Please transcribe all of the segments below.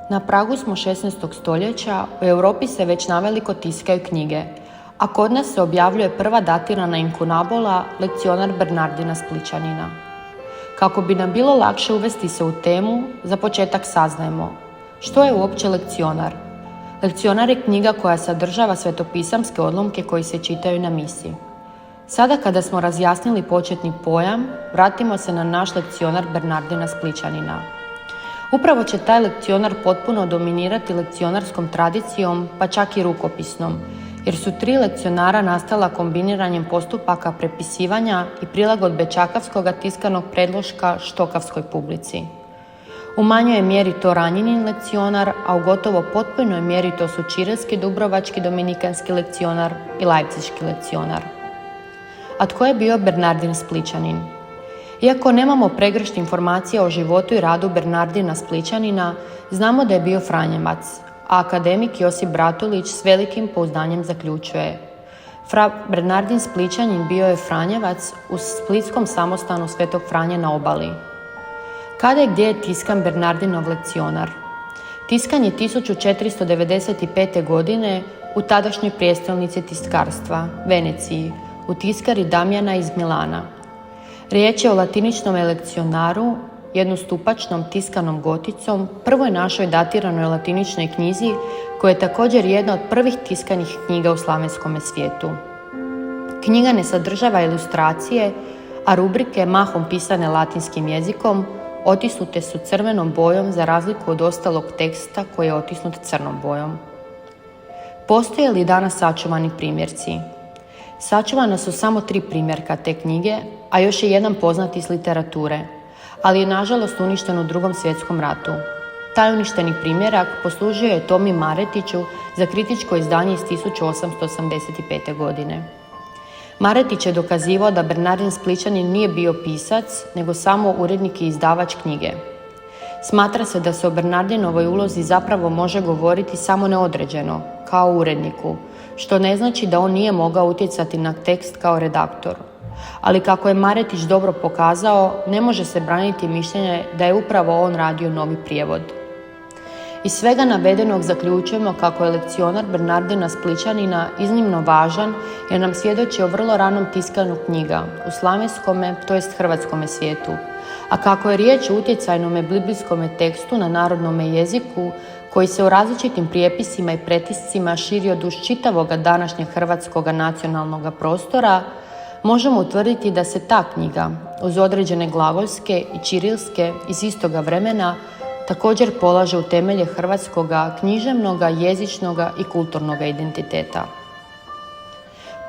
Na pragu smo 16. stoljeća, u Europi se već naveliko tiskaju knjige, a kod nas se objavljuje prva datirana inkunabola Lekcionar Bernardina Splićanina. Kako bi nam bilo lakše uvesti se u temu, za početak saznajmo što je uopće lekcionar. Lekcionar je knjiga koja sadržava svetopisamske odlomke koji se čitaju na misi. Sada kada smo razjasnili početni pojam, vratimo se na naš lekcionar Bernardina Splićanina. Upravo će taj lekcionar potpuno dominirati lekcionarskom tradicijom, pa čak i rukopisnom, jer su 3 lekcionara nastala kombiniranjem postupaka prepisivanja i prilagodbe čakavskog tiskanog predloška štokavskoj publici. U manjoj mjeri to Ranjinin lekcionar, a u gotovo potpunoj mjeri to su Čirilski, Dubrovački, Dominikanski lekcionar i Lajpciški lekcionar. A tko je bio Bernardin Splićanin? Iako nemamo pregršt informacija o životu i radu Bernardina Splićanina, znamo da je bio Franjevac, a akademik Josip Bratulić s velikim pouzdanjem zaključuje: Fra Bernardin Splićanin bio je Franjevac u splitskom samostanu Svetog Franje na obali. Kada i gdje je tiskan Bernardinov lekcionar? Tiskan je 1495. godine u tadašnjoj prijestolnici tiskarstva, Veneciji, u tiskari Damjana iz Milana. Riječ je o latiničnom lekcionaru, jednostupačnom tiskanom goticom, prvoj našoj datiranoj latiničnoj knjizi, koja je također jedna od prvih tiskanih knjiga u slavenskom svijetu. Knjiga ne sadržava ilustracije, a rubrike, mahom pisane latinskim jezikom, otisnute su crvenom bojom za razliku od ostalog teksta koji je otisnut crnom bojom. Postoje li danas sačuvani primjerci? Sačuvana su samo 3 primjerka te knjige, a još je jedan poznat iz literature, ali je nažalost uništen u II. Svjetskom ratu. Taj uništeni primjerak poslužio je Tomi Maretiću za kritičko izdanje iz 1885. godine. Maretić je dokazivao da Bernardin Splićanin nije bio pisac, nego samo urednik i izdavač knjige. Smatra se da se o Bernardinovoj ulozi zapravo može govoriti samo neodređeno, kao uredniku, što ne znači da on nije mogao utjecati na tekst kao redaktor. Ali kako je Maretić dobro pokazao, ne može se braniti mišljenje da je upravo on radio novi prijevod. Iz svega navedenog zaključujemo kako je lekcionar Bernardina Splićanina iznimno važan jer nam svjedoči o vrlo ranom tiskanju knjiga u slavenskome, to jest hrvatskome svijetu, a kako je riječ o utjecajnome biblijskome tekstu na narodnome jeziku koji se u različitim prijepisima i pretiscima širio duž čitavoga današnjeg hrvatskoga nacionalnog prostora, možemo utvrditi da se ta knjiga, uz određene glagolske i čirilske iz istoga vremena, također polaže u temelje hrvatskoga književnoga, jezičnoga i kulturnoga identiteta.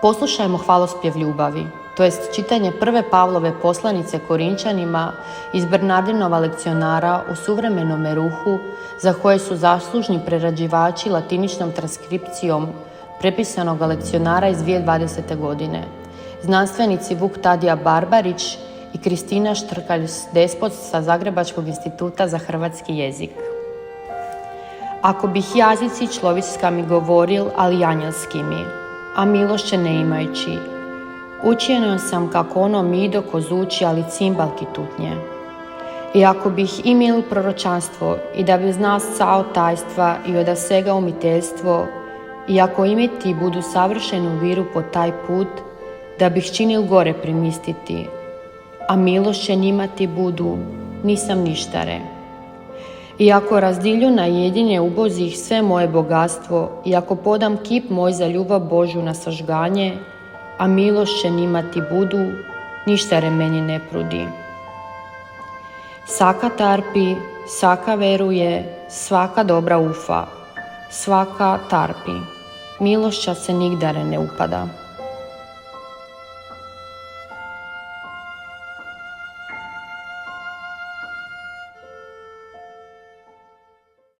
Poslušajmo hvalospjev ljubavi, to jest čitanje prve Pavlove poslanice Korinčanima iz Bernardinova lekcionara u suvremenome ruhu, za koje su zaslužni prerađivači latiničnom transkripcijom prepisanog lekcionara iz 2020. godine, znanstvenici Vuk Tadija Barbarić i Kristina Štrkalj-Despot sa Zagrebačkog instituta za hrvatski jezik. Ako bih jazici človječka mi govoril, ali anjelski mi, a milošće ne imajući, učinio sam kako ono mido ko zvuči, ali cimbalki tutnje. I ako bih imel proročanstvo i da bi znao sao tajstva i oda svega umiteljstvo, i ako imeti budu savršeni u viru po taj put, da bih činil gore primistiti, a milošće njima ti budu, nisam ništare. I ako razdilju na jedinje ubozih sve moje bogatstvo, i ako podam kip moj za ljubav Božju na sažganje, a milošće njima ti budu, ništare meni ne prudi. Saka tarpi, saka veruje, svaka dobra ufa, svaka tarpi, milošća se nigdare ne upada.